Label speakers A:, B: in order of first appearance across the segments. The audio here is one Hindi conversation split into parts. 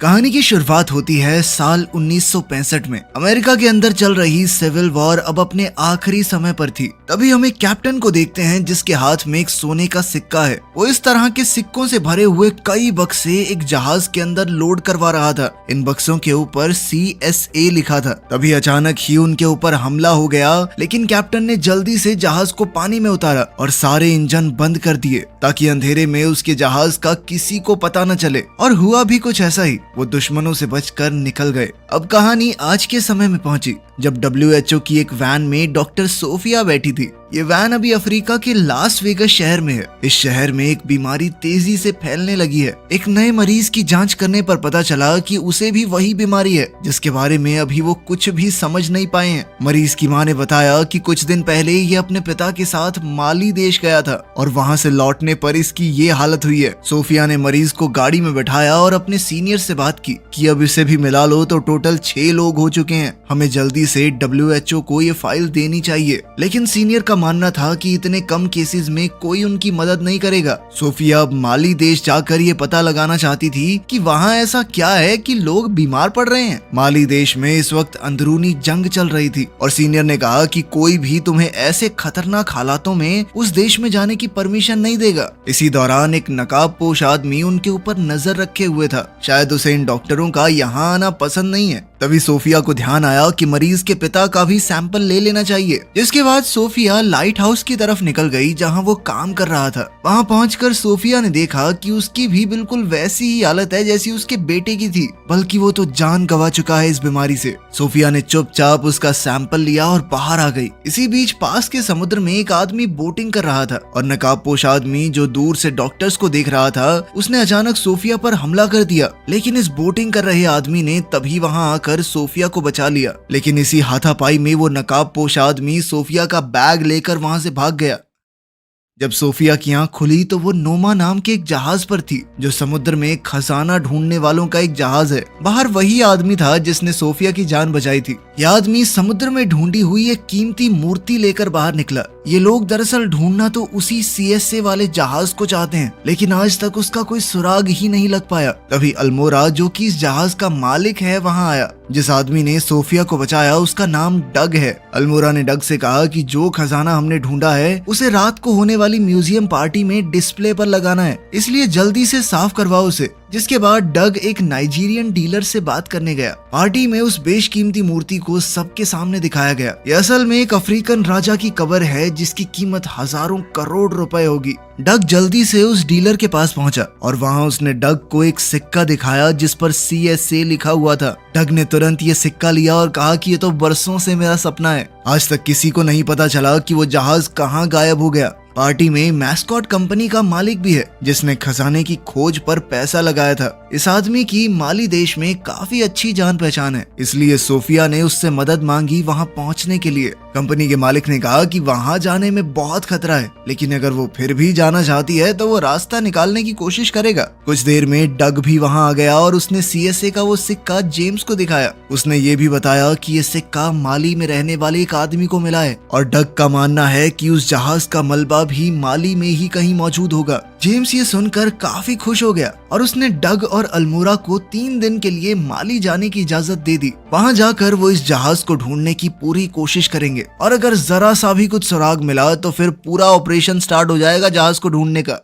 A: कहानी की शुरुआत होती है साल 1965 में। अमेरिका के अंदर चल रही सिविल वॉर अब अपने आखिरी समय पर थी। तभी हम एक कैप्टन को देखते हैं जिसके हाथ में एक सोने का सिक्का है। वो इस तरह के सिक्कों से भरे हुए कई बक्से एक जहाज के अंदर लोड करवा रहा था। इन बक्सों के ऊपर CSA लिखा था। तभी अचानक ही उनके ऊपर हमला हो गया, लेकिन कैप्टन ने जल्दी से जहाज को पानी में उतारा और सारे इंजन बंद कर दिए ताकि अंधेरे में उसके जहाज का किसी को पता न चले। और हुआ भी कुछ ऐसा ही, वो दुश्मनों से बचकर निकल गए। अब कहानी आज के समय में पहुंची जब WHO की एक वैन में डॉक्टर सोफिया बैठी थी। ये वैन अभी अफ्रीका के लास वेगस शहर में है। इस शहर में एक बीमारी तेजी से फैलने लगी है। एक नए मरीज की जांच करने पर पता चला कि उसे भी वही बीमारी है जिसके बारे में अभी वो कुछ भी समझ नहीं पाए हैं। मरीज की मां ने बताया कि कुछ दिन पहले ये अपने पिता के साथ माली देश गया था और वहाँ से लौटने पर इसकी ये हालत हुई है। सोफिया ने मरीज को गाड़ी में बैठाया और अपने सीनियर से बात की कि अब इसे भी मिला लो तो टोटल 6 लोग हो चुके हैं। हमें जल्दी से WHO को ये फाइल देनी चाहिए। लेकिन सीनियर का मानना था कि इतने कम केसेस में कोई उनकी मदद नहीं करेगा। सोफिया अब माली देश जाकर ये पता लगाना चाहती थी कि वहाँ ऐसा क्या है कि लोग बीमार पड़ रहे हैं। माली देश में इस वक्त अंदरूनी जंग चल रही थी और सीनियर ने कहा कि कोई भी तुम्हें ऐसे खतरनाक हालातों में उस देश में जाने की परमिशन नहीं देगा। इसी दौरान एक नकाबपोश आदमी उनके ऊपर नजर रखे हुए था। शायद उसे इन डॉक्टरों का यहाँ आना पसंद नहीं है। तभी सोफिया को ध्यान आया कि मरीज के पिता का भी सैंपल ले लेना चाहिए। जिसके बाद सोफिया लाइट हाउस की तरफ निकल गई जहां वो काम कर रहा था। वहां पहुंचकर सोफिया ने देखा कि उसकी भी बिल्कुल वैसी ही हालत है जैसी उसके बेटे की थी, बल्कि वो तो जान गंवा चुका है इस बीमारी से। सोफिया ने चुपचाप उसका सैंपल लिया और बाहर आ गई। इसी बीच पास के समुद्र में एक आदमी बोटिंग कर रहा था और नकाबपोश आदमी जो दूर से डॉक्टर्स को देख रहा था, उसने अचानक सोफिया पर हमला कर दिया। लेकिन इस बोटिंग कर रहे आदमी ने तभी वहां आकर सोफिया को बचा लिया। लेकिन इसी हाथापाई में वो नकाबपोश आदमी सोफिया का बैग लेकर वहां से भाग गया। जब सोफिया की आंख खुली तो वो नोमा नाम के एक जहाज पर थी जो समुद्र में खजाना ढूंढने वालों का एक जहाज है। बाहर वही आदमी था जिसने सोफिया की जान बचाई थी। यह आदमी समुद्र में ढूंढी हुई एक कीमती मूर्ति लेकर बाहर निकला। ये लोग दरअसल ढूंढना तो उसी CSA वाले जहाज को चाहते हैं, लेकिन आज तक उसका कोई सुराग ही नहीं लग पाया। तभी अल्मोरा जो कि इस जहाज का मालिक है वहां आया। जिस आदमी ने सोफिया को बचाया उसका नाम डग है। अल्मोरा ने डग से कहा कि जो खजाना हमने ढूंढा है उसे रात को होने वाली म्यूजियम पार्टी में डिस्प्ले पर लगाना है, इसलिए जल्दी से साफ करवाओ उसे। जिसके बाद डग एक नाइजीरियन डीलर से बात करने गया। पार्टी में उस बेशकीमती मूर्ति को सबके सामने दिखाया गया। यह असल में एक अफ्रीकन राजा की कब्र है जिसकी कीमत हजारों करोड़ रुपए होगी। डग जल्दी से उस डीलर के पास पहुंचा और वहां उसने डग को एक सिक्का दिखाया जिस पर CSA लिखा हुआ था। डग ने तुरंत ये सिक्का लिया और कहा कि ये तो बरसों से मेरा सपना है। आज तक किसी को नहीं पता चला कि वो जहाज कहाँ गायब हो गया। पार्टी में मैस्कॉट कंपनी का मालिक भी है जिसने खजाने की खोज पर पैसा लगाया था। इस आदमी की माली देश में काफी अच्छी जान पहचान है, इसलिए सोफिया ने उससे मदद मांगी वहां पहुंचने के लिए। कंपनी के मालिक ने कहा कि वहां जाने में बहुत खतरा है, लेकिन अगर वो फिर भी जाना चाहती है तो वो रास्ता निकालने की कोशिश करेगा। कुछ देर में डग भी वहां आ गया और उसने CSA का वो सिक्का जेम्स को दिखाया। उसने ये भी बताया कि ये सिक्का माली में रहने वाले एक आदमी को मिला है और डग का मानना है कि उस जहाज का मलबा भी माली में ही कहीं मौजूद होगा। जेम्स ये सुनकर काफी खुश हो गया और उसने डग और अल्मोरा को 3 दिन के लिए माली जाने की इजाजत दे दी। वहां जाकर वो इस जहाज को ढूंढने की पूरी कोशिश करेंगे और अगर जरा सा भी कुछ सुराग मिला तो फिर पूरा ऑपरेशन स्टार्ट हो जाएगा जहाज को ढूंढने का।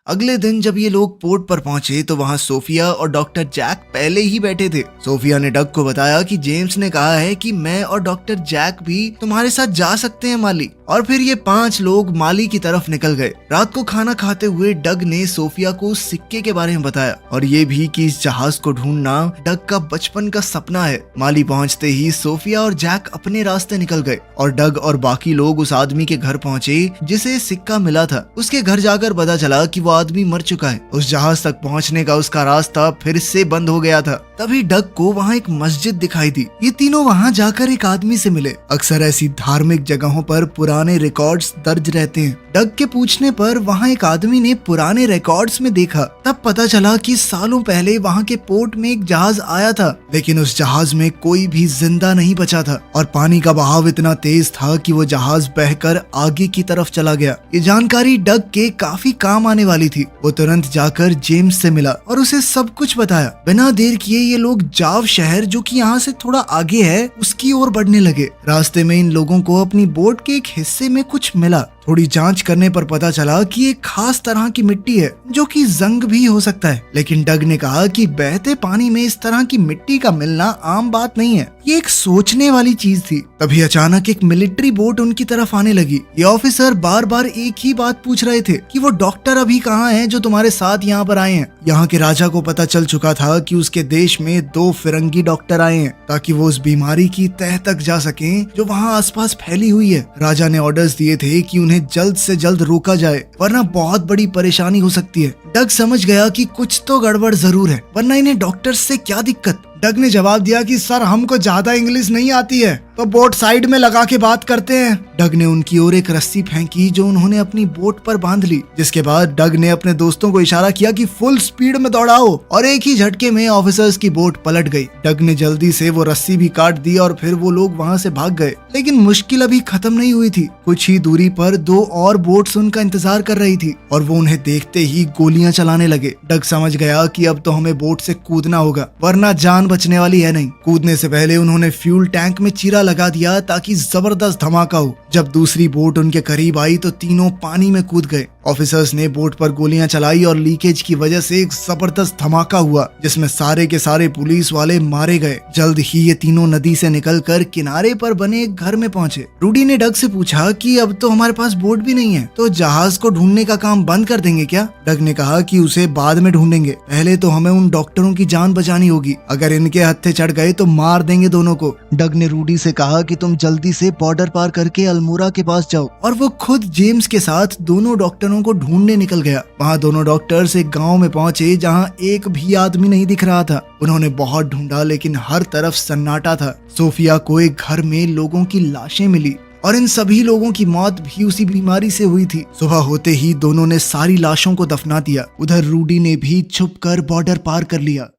A: अगले दिन जब ये लोग पोर्ट पर पहुंचे तो वहां सोफिया और डॉक्टर जैक पहले ही बैठे थे। सोफिया ने डग को बताया कि जेम्स ने कहा है कि मैं और डॉक्टर जैक भी तुम्हारे साथ जा सकते हैं माली। और फिर ये 5 लोग माली की तरफ निकल गए। रात को खाना खाते हुए डग ने सोफिया को उस सिक्के के बारे में बताया और ये भी कि इस जहाज को ढूंढना डग का बचपन का सपना है। माली पहुंचते ही सोफिया और जैक अपने रास्ते निकल गए और डग और बाकी लोग उस आदमी के घर पहुंचे जिसे सिक्का मिला था। उसके घर जाकर पता चला कि वो आदमी मर चुका है। उस जहाज तक पहुंचने का उसका रास्ता फिर से बंद हो गया था। तभी डग को वहां एक मस्जिद दिखाई दी। ये तीनों वहां जाकर एक आदमी से मिले। अक्सर ऐसी धार्मिक जगहों पर पुराने पुराने रिकॉर्ड्स दर्ज रहते हैं। डग के पूछने पर वहाँ एक आदमी ने पुराने रिकॉर्ड्स में देखा। तब पता चला कि सालों पहले वहाँ के पोर्ट में एक जहाज आया था, लेकिन उस जहाज में कोई भी जिंदा नहीं बचा था और पानी का बहाव इतना तेज था कि वो जहाज बहकर आगे की तरफ चला गया। ये जानकारी डग के काफी काम आने वाली थी। वो तुरंत जाकर जेम्स से मिला और उसे सब कुछ बताया। बिना देर किए ये लोग जाव शहर, जो कि यहाँ से थोड़ा आगे है, उसकी ओर बढ़ने लगे। रास्ते में इन लोगों को अपनी बोट के एक हिस्से में कुछ मिला। थोड़ी जांच करने पर पता चला कि एक खास तरह की मिट्टी है जो कि जंग भी हो सकता है, लेकिन डग ने कहा कि बहते पानी में इस तरह की मिट्टी का मिलना आम बात नहीं है। ये एक सोचने वाली चीज थी। तभी अचानक एक मिलिट्री बोट उनकी तरफ आने लगी। ये ऑफिसर बार बार एक ही बात पूछ रहे थे कि वो डॉक्टर अभी कहाँ हैं जो तुम्हारे साथ यहाँ पर आए हैं। यहाँ के राजा को पता चल चुका था कि उसके देश में 2 फिरंगी डॉक्टर आए हैं ताकि वो उस बीमारी की तह तक जा सकें जो वहाँ आसपास फैली हुई है। राजा ने ऑर्डर्स दिए थे कि उन्हें जल्द से जल्द रोका जाए, वरना बहुत बड़ी परेशानी हो सकती है। डग समझ गया कि कुछ तो गड़बड़ जरूर है, वरना इन्हें डॉक्टर्स से क्या दिक्कत। डग ने जवाब दिया कि सर, हमको ज्यादा इंग्लिश नहीं आती है, तो बोट साइड में लगा के बात करते हैं। डग ने उनकी ओर एक रस्सी फेंकी जो उन्होंने अपनी बोट पर बांध ली, जिसके बाद डग ने अपने दोस्तों को इशारा किया कि फुल स्पीड में दौड़ाओ, और एक ही झटके में ऑफिसर्स की बोट पलट गई। डग ने जल्दी से वो रस्सी भी काट दी और फिर वो लोग वहाँ से भाग गए। लेकिन मुश्किल अभी खत्म नहीं हुई थी। कुछ ही दूरी पर 2 और बोट्स उनका इंतजार कर रही थी और वो उन्हें देखते ही गोलियां चलाने लगे। डग समझ गया कि अब तो हमें बोट से कूदना होगा, वरना जान बचने वाली है नहीं। कूदने से पहले उन्होंने फ्यूल टैंक में चीरा लगा दिया ताकि जबरदस्त धमाका हो। जब दूसरी बोट उनके करीब आई तो तीनों पानी में कूद गए। ऑफिसर्स ने बोट पर गोलियां चलाई और लीकेज की वजह से एक जबरदस्त धमाका हुआ जिसमें सारे के सारे पुलिस वाले मारे गए। जल्द ही ये तीनों नदी से निकलकर किनारे पर बने एक घर में पहुंचे। रूडी ने डग से पूछा कि अब तो हमारे पास बोट भी नहीं है, तो जहाज को ढूंढने का काम बंद कर देंगे क्या? डग ने कहा कि उसे बाद में ढूंढेंगे, पहले तो हमें उन डॉक्टरों की जान बचानी होगी। अगर इनके हत्थे चढ़ गए तो मार देंगे दोनों को। डग ने रूडी से कहा कि तुम जल्दी से बॉर्डर पार करके अल्मोड़ा के पास जाओ, और वो खुद जेम्स के साथ दोनों डॉक्टरों को ढूंढने निकल गया। वहाँ दोनों डॉक्टर्स एक गांव में पहुंचे जहाँ एक भी आदमी नहीं दिख रहा था। उन्होंने बहुत ढूंढा लेकिन हर तरफ सन्नाटा था। सोफिया को एक घर में लोगों की लाशें मिली और इन सभी लोगों की मौत भी उसी बीमारी से हुई थी। सुबह होते ही दोनों ने सारी लाशों को दफना दिया। उधर रूडी ने भी छुपकर बॉर्डर पार कर लिया।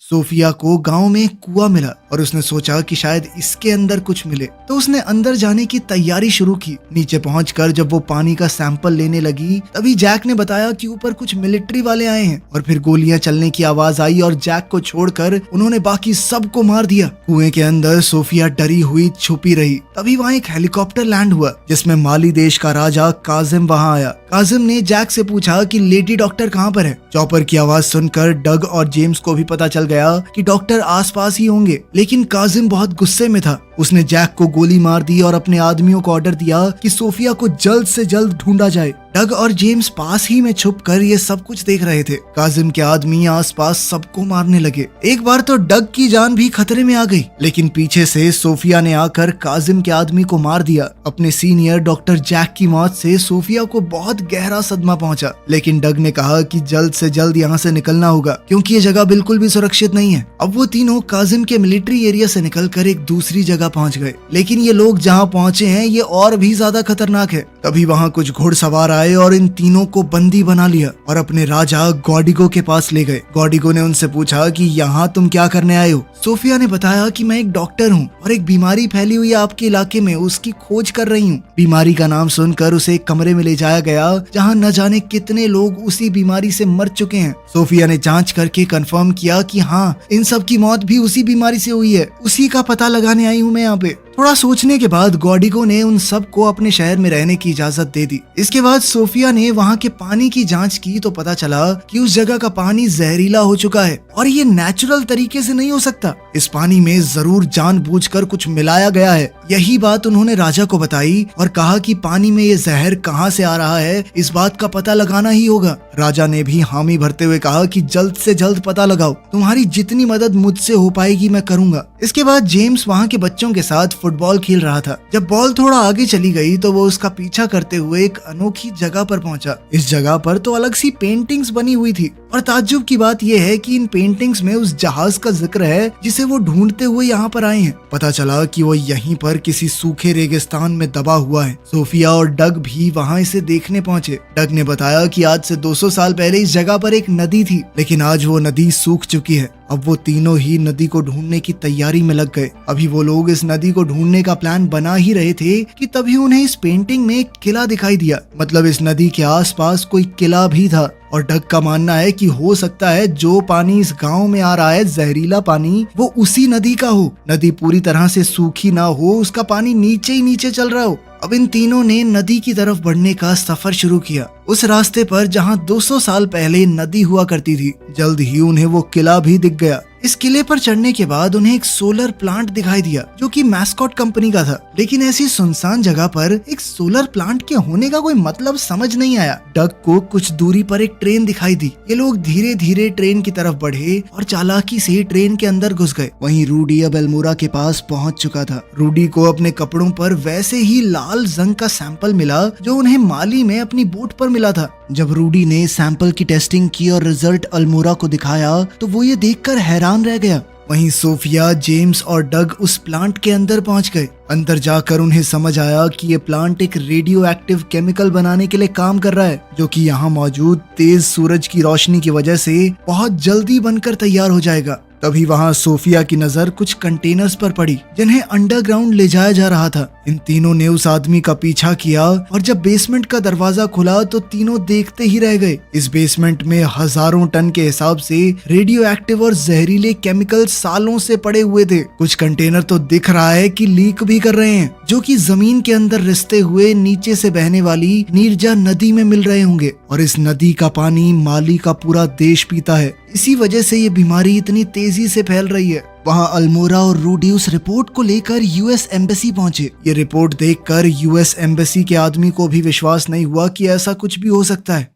A: सोफिया को गांव में एक कुआं मिला और उसने सोचा कि शायद इसके अंदर कुछ मिले, तो उसने अंदर जाने की तैयारी शुरू की। नीचे पहुंचकर जब वो पानी का सैंपल लेने लगी तभी जैक ने बताया कि ऊपर कुछ मिलिट्री वाले आए हैं, और फिर गोलियां चलने की आवाज आई और जैक को छोड़कर उन्होंने बाकी सबको मार दिया। कुएं के अंदर सोफिया डरी हुई छुपी रही। तभी वहाँ एक हेलीकॉप्टर लैंड हुआ जिसमें माली देश का राजा काजिम वहाँ आया। काजिम ने जैक से पूछा कि लेडी डॉक्टर कहाँ पर है। चॉपर की आवाज सुनकर डग और जेम्स को भी पता चल गया कि डॉक्टर आसपास ही होंगे, लेकिन काजिम बहुत गुस्से में था। उसने जैक को गोली मार दी और अपने आदमियों को ऑर्डर दिया कि सोफिया को जल्द से जल्द ढूंढा जाए। डग और जेम्स पास ही में छुपकर ये सब कुछ देख रहे थे। काजिम के आदमी आसपास सबको मारने लगे। एक बार तो डग की जान भी खतरे में आ गई, लेकिन पीछे से सोफिया ने आकर काजिम के आदमी को मार दिया। अपने सीनियर डॉक्टर जैक की मौत से सोफिया को बहुत गहरा सदमा पहुंचा, लेकिन डग ने कहा कि जल्द से जल्द यहाँ से निकलना होगा क्योंकि ये जगह बिल्कुल भी सुरक्षित नहीं है। अब वो तीनों काजिम के मिलिट्री एरिया से निकलकर एक दूसरी जगह पहुंच गए, लेकिन ये लोग जहाँ पहुंचे हैं ये और भी ज्यादा खतरनाक है। तभी वहाँ कुछ घुड़सवार आए और इन तीनों को बंदी बना लिया और अपने राजा गॉडिगो के पास ले गए। गॉडिगो ने उनसे पूछा कि यहाँ तुम क्या करने आए हो? सोफिया ने बताया कि मैं एक डॉक्टर हूँ और एक बीमारी फैली हुई है आपके इलाके में, उसकी खोज कर रही हूँ। बीमारी का नाम सुनकर उसे एक कमरे में ले जाया गया जहाँ न जाने कितने लोग उसी बीमारी से मर चुके हैं। सोफिया ने जांच करके कंफर्म किया कि हाँ, इन सब की मौत भी उसी बीमारी से हुई है। उसी का पता लगाने आई हूँ मैं यहाँ पे। थोड़ा सोचने के बाद गॉडिगो ने उन सब को अपने शहर में रहने की इजाजत दे दी। इसके बाद सोफिया ने वहाँ के पानी की जांच की तो पता चला कि उस जगह का पानी जहरीला हो चुका है और ये नेचुरल तरीके से नहीं हो सकता। इस पानी में जरूर जानबूझकर कुछ मिलाया गया है। यही बात उन्होंने राजा को बताई और कहा कि पानी में ये जहर कहाँ से आ रहा है, इस बात का पता लगाना ही होगा। राजा ने भी हामी भरते हुए कहा कि जल्द से जल्द पता लगाओ, तुम्हारी जितनी मदद मुझसे हो पाएगी मैं करूंगा। इसके बाद जेम्स वहाँ के बच्चों के साथ फुटबॉल खेल रहा था। जब बॉल थोड़ा आगे चली गई तो वो उसका पीछा करते हुए एक अनोखी जगह पर पहुंचा। इस जगह पर तो अलग सी पेंटिंग्स बनी हुई थी और ताज्जुब की बात यह है कि इन पेंटिंग्स में उस जहाज का जिक्र है जिसे वो ढूंढते हुए यहाँ पर आए हैं। पता चला कि वो यहीं पर किसी सूखे रेगिस्तान में दबा हुआ है। सोफिया और डग भी वहाँ इसे देखने पहुंचे। डग ने बताया कि आज से 200 साल पहले इस जगह पर एक नदी थी, लेकिन आज वो नदी सूख चुकी है। अब वो तीनों ही नदी को ढूंढने की तैयारी में लग गए। अभी वो लोग इस नदी को ढूंढने का प्लान बना ही रहे थे कि तभी उन्हें इस पेंटिंग में एक किला दिखाई दिया। मतलब इस नदी के आसपास कोई किला भी था और डग का मानना है कि हो सकता है जो पानी इस गांव में आ रहा है, जहरीला पानी, वो उसी नदी का हो। नदी पूरी तरह से सूखी ना हो, उसका पानी नीचे ही नीचे चल रहा हो। अब इन तीनों ने नदी की तरफ बढ़ने का सफर शुरू किया, उस रास्ते पर जहां 200 साल पहले नदी हुआ करती थी। जल्द ही उन्हें वो किला भी दिख गया। इस किले पर चढ़ने के बाद उन्हें एक सोलर प्लांट दिखाई दिया जो कि मैस्कॉट कंपनी का था। लेकिन ऐसी सुनसान जगह पर एक सोलर प्लांट के होने का कोई मतलब समझ नहीं आया। डग को कुछ दूरी पर एक ट्रेन दिखाई दी। ये लोग धीरे धीरे ट्रेन की तरफ बढ़े और चालाकी से ट्रेन के अंदर घुस गए। वहीं रूडी अब अल्मोड़ा के पास पहुंच चुका था। रूडी को अपने कपड़ों पर वैसे ही लाल जंग का सैंपल मिला जो उन्हें माली में अपनी बोट पर मिला था। जब रूडी ने सैंपल की टेस्टिंग की और रिजल्ट अल्मोड़ा को दिखाया तो वो ये देखकर हैरान रह गया। वहीं सोफिया, जेम्स और डग उस प्लांट के अंदर पहुंच गए। अंदर जाकर उन्हें समझ आया कि ये प्लांट एक रेडियो एक्टिव केमिकल बनाने के लिए काम कर रहा है, जो कि यहाँ मौजूद तेज सूरज की रोशनी की वजह से बहुत जल्दी बनकर तैयार हो जाएगा। तभी वहाँ सोफिया की नजर कुछ कंटेनर्स पर पड़ी जिन्हें अंडरग्राउंड ले जाया जा रहा था। इन तीनों ने उस आदमी का पीछा किया और जब बेसमेंट का दरवाजा खुला तो तीनों देखते ही रह गए। इस बेसमेंट में हजारों टन के हिसाब से रेडियो एक्टिव और जहरीले केमिकल सालों से पड़े हुए थे। कुछ कंटेनर तो दिख रहा है कि लीक भी कर रहे हैं, जो कि जमीन के अंदर रिसते हुए नीचे से बहने वाली नीरजा नदी में मिल रहे होंगे। और इस नदी का पानी माली का पूरा देश पीता है। इसी वजह से ये बीमारी इतनी तेजी से फैल रही है। वहाँ अल्मोड़ा और रूडी उस रिपोर्ट को लेकर यूएस एम्बेसी पहुंचे। ये रिपोर्ट देखकर यूएस एम्बेसी के आदमी को भी विश्वास नहीं हुआ कि ऐसा कुछ भी हो सकता है।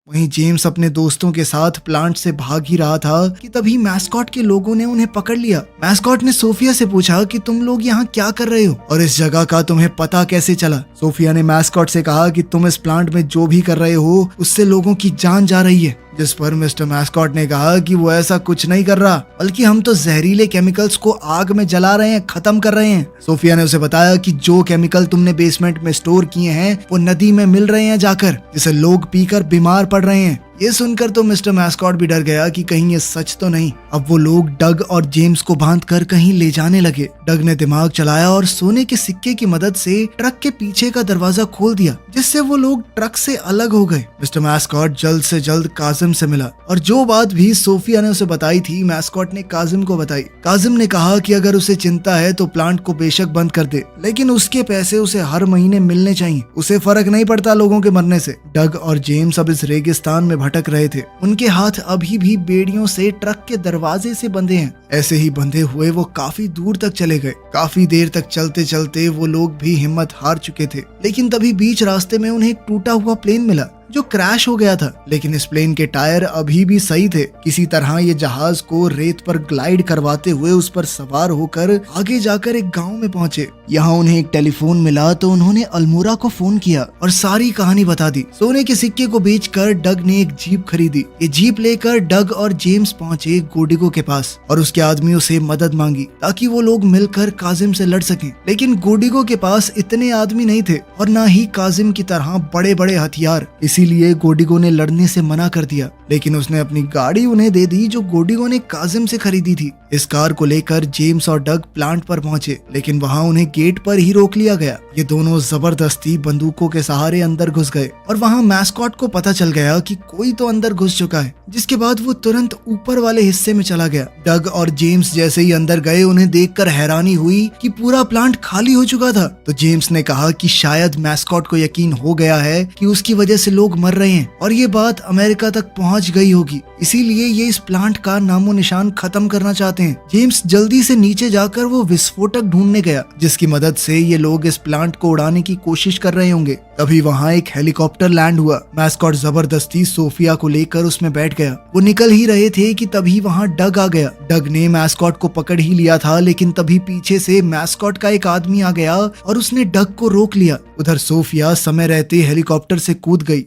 A: वहीं जेम्स अपने दोस्तों के साथ प्लांट से भाग ही रहा था कि तभी मैस्कॉट के लोगों ने उन्हें पकड़ लिया। मैस्कॉट ने सोफिया से पूछा कि तुम लोग यहाँ क्या कर रहे हो और इस जगह का तुम्हें पता कैसे चला। सोफिया ने मैस्कॉट से कहा कि तुम इस प्लांट में जो भी कर रहे हो उससे लोगों की जान जा रही है। जिस पर मिस्टर मैस्कॉट ने कहा कि वो ऐसा कुछ नहीं कर रहा, बल्कि हम तो जहरीले केमिकल्स को आग में जला रहे हैं, खत्म कर रहे हैं। सोफिया ने उसे बताया कि जो केमिकल तुमने बेसमेंट में स्टोर किए हैं वो नदी में मिल रहे हैं जाकर, जिसे लोग पीकर बीमार पड़ रहे हैं। ये सुनकर तो मिस्टर मैस्कॉट भी डर गया कि कहीं ये सच तो नहीं। अब वो लोग डग और जेम्स को बांधकर कहीं ले जाने लगे। डग ने दिमाग चलाया और सोने के सिक्के की मदद से ट्रक के पीछे का दरवाजा खोल दिया, जिससे वो लोग ट्रक से अलग हो गए। मिस्टर मैस्कॉट जल्द से जल्द काजिम से मिला और जो बात भी सोफिया ने उसे बताई थी मैस्कॉट ने काजिम को बताई। काजिम ने कहा कि अगर उसे चिंता है तो प्लांट को बेशक बंद कर दे, लेकिन उसके पैसे उसे हर महीने मिलने चाहिए। उसे फर्क नहीं पड़ता लोगों के मरने से। डग और जेम्स अब इस रेगिस्तान में भटक रहे थे। उनके हाथ अभी भी बेड़ियों से ट्रक के दरवाजे से बंधे हैं। ऐसे ही बंधे हुए वो काफी दूर तक चले गए। काफी देर तक चलते चलते वो लोग भी हिम्मत हार चुके थे। लेकिन तभी बीच रास्ते में उन्हें एक टूटा हुआ प्लेन मिला जो क्रैश हो गया था, लेकिन इस प्लेन के टायर अभी भी सही थे। किसी तरह ये जहाज को रेत पर ग्लाइड करवाते हुए उस पर सवार होकर आगे जाकर एक गांव में पहुंचे। यहाँ उन्हें एक टेलीफोन मिला तो उन्होंने अल्मोड़ा को फोन किया और सारी कहानी बता दी। सोने के सिक्के को बेचकर डग ने एक जीप खरीदी। ये जीप लेकर डग और जेम्स पहुंचे गोडिगो के पास और उसके आदमियों से मदद मांगी ताकि वो लोग मिलकर काजिम से लड़ सकें। लेकिन गोडिगो के पास इतने आदमी नहीं थे और न ही काजिम की तरह बड़े बड़े हथियार। इसीलिए गोडिगो ने लड़ने से मना कर दिया, लेकिन उसने अपनी गाड़ी उन्हें दे दी जो गोडिगो ने काजिम से खरीदी थी। इस कार को लेकर जेम्स और डग प्लांट पर पहुंचे, लेकिन वहां उन्हें गेट पर ही रोक लिया गया। ये दोनों जबरदस्ती बंदूकों के सहारे अंदर घुस गए और वहां मैस्कॉट को पता चल गया कि कोई तो अंदर घुस चुका है, जिसके बाद वो तुरंत ऊपर वाले हिस्से में चला गया। डग और जेम्स जैसे ही अंदर गए उन्हें देखकर हैरानी हुई कि पूरा प्लांट खाली हो चुका था। तो जेम्स ने कहा कि शायद मैस्कॉट को यकीन हो गया है कि उसकी वजह से लोग मर रहे हैं और ये बात अमेरिका तक पहुंच गई होगी, इसीलिए ये इस प्लांट का नामो निशान खत्म करना चाहते हैं। जेम्स जल्दी से नीचे जाकर वो विस्फोटक ढूंढने गया जिसकी मदद से ये लोग इस प्लांट को उड़ाने की कोशिश कर रहे होंगे। तभी वहाँ एक हेलीकॉप्टर लैंड हुआ। मैस्कॉट जबरदस्ती सोफिया को लेकर उसमें बैठ गया। वो निकल ही रहे थे कि तभी वहाँ डग आ गया। डग ने मैस्कॉट को पकड़ ही लिया था, लेकिन तभी पीछे से मैस्कॉट का एक आदमी आ गया और उसने डग को रोक लिया। उधर सोफिया समय रहते हेलीकॉप्टर से कूद गई।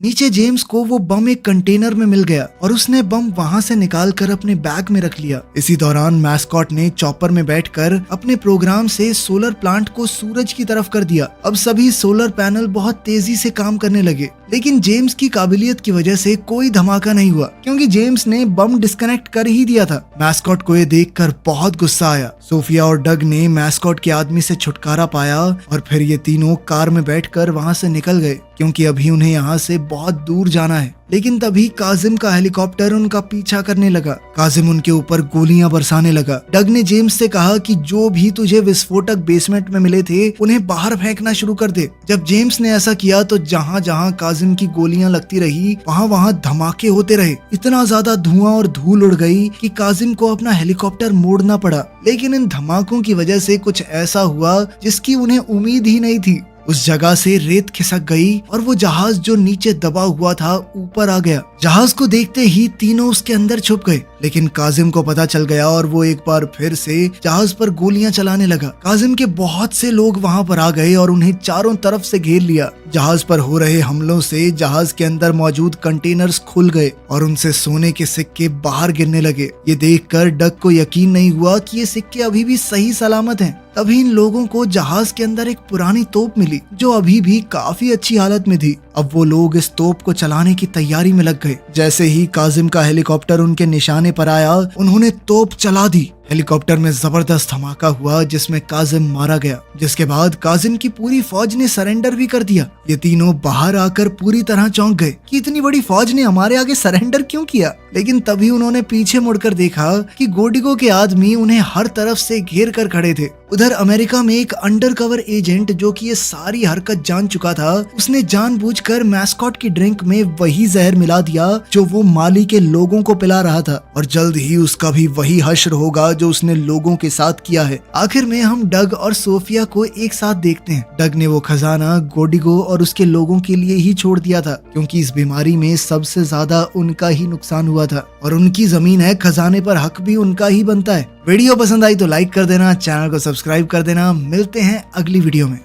A: नीचे जेम्स को वो बम एक कंटेनर में मिल गया और उसने बम वहां से निकालकर अपने बैग में रख लिया। इसी दौरान मैस्कॉट ने चॉपर में बैठकर अपने प्रोग्राम से सोलर प्लांट को सूरज की तरफ कर दिया। अब सभी सोलर पैनल बहुत तेजी से काम करने लगे, लेकिन जेम्स की काबिलियत की वजह से कोई धमाका नहीं हुआ, क्योंकि जेम्स ने बम डिस्कनेक्ट कर ही दिया था। मैस्कॉट को ये देखकर बहुत गुस्सा आया। सोफिया और डग ने मैस्कॉट के आदमी से छुटकारा पाया और फिर ये तीनों कार में बैठकर वहां से निकल गए, क्योंकि अभी उन्हें यहाँ से बहुत दूर जाना है। लेकिन तभी काजिम का हेलीकॉप्टर उनका पीछा करने लगा। काजिम उनके ऊपर गोलियां बरसाने लगा। डग ने जेम्स से कहा कि जो भी तुझे विस्फोटक बेसमेंट में मिले थे उन्हें बाहर फेंकना शुरू कर दे। जब जेम्स ने ऐसा किया तो जहाँ जहाँ काजिम की गोलियां लगती रही वहाँ वहाँ धमाके होते रहे। इतना ज्यादा धुआं और धूल उड़ गई कि काजिम को अपना हेलीकॉप्टर मोड़ना पड़ा। लेकिन इन धमाकों की वजह से कुछ ऐसा हुआ जिसकी उन्हें उम्मीद ही नहीं थी। उस जगह से रेत खिसक गई और वो जहाज जो नीचे दबा हुआ था ऊपर आ गया। जहाज को देखते ही तीनों उसके अंदर छुप गए, लेकिन काजिम को पता चल गया और वो एक बार फिर से जहाज पर गोलियां चलाने लगा। काजिम के बहुत से लोग वहां पर आ गए और उन्हें चारों तरफ से घेर लिया। जहाज पर हो रहे हमलों से जहाज के अंदर मौजूद कंटेनर्स खुल गए और उनसे सोने के सिक्के बाहर गिरने लगे। ये देखकर डग को यकीन नहीं हुआ कि ये सिक्के अभी भी सही सलामत हैं। तभी इन लोगों को जहाज के अंदर एक पुरानी तोप मिली जो अभी भी काफी अच्छी हालत में थी। अब वो लोग इस तोप को चलाने की तैयारी में लग गए। जैसे ही काजिम का हेलीकॉप्टर उनके निशाने पर आया, उन्होंने तोप चला दी। हेलीकॉप्टर में जबरदस्त धमाका हुआ जिसमें काजिम मारा गया, जिसके बाद काजिम की पूरी फौज ने सरेंडर भी कर दिया। ये तीनों बाहर आकर पूरी तरह चौंक गए कि इतनी बड़ी फौज ने हमारे आगे सरेंडर क्यों किया। लेकिन तभी उन्होंने पीछे मुड़कर देखा कि गोडिगो के आदमी उन्हें हर तरफ से घेर कर खड़े थे। उधर अमेरिका में एक अंडरकवर एजेंट जो कि ये सारी हरकत जान चुका था, उसने जानबूझकर मैस्कॉट की ड्रिंक में वही जहर मिला दिया जो वो माली के लोगों को पिला रहा था, और जल्द ही उसका भी वही हश्र होगा जो उसने लोगों के साथ किया है। आखिर में हम डग और सोफिया को एक साथ देखते हैं। डग ने वो खजाना गोडिगो और उसके लोगों के लिए ही छोड़ दिया था, क्योंकि इस बीमारी में सबसे ज्यादा उनका ही नुकसान हुआ था और उनकी जमीन है, खजाने पर हक भी उनका ही बनता है। वीडियो पसंद आई तो लाइक कर देना, चैनल को सब्सक्राइब कर देना। मिलते हैं अगली वीडियो में।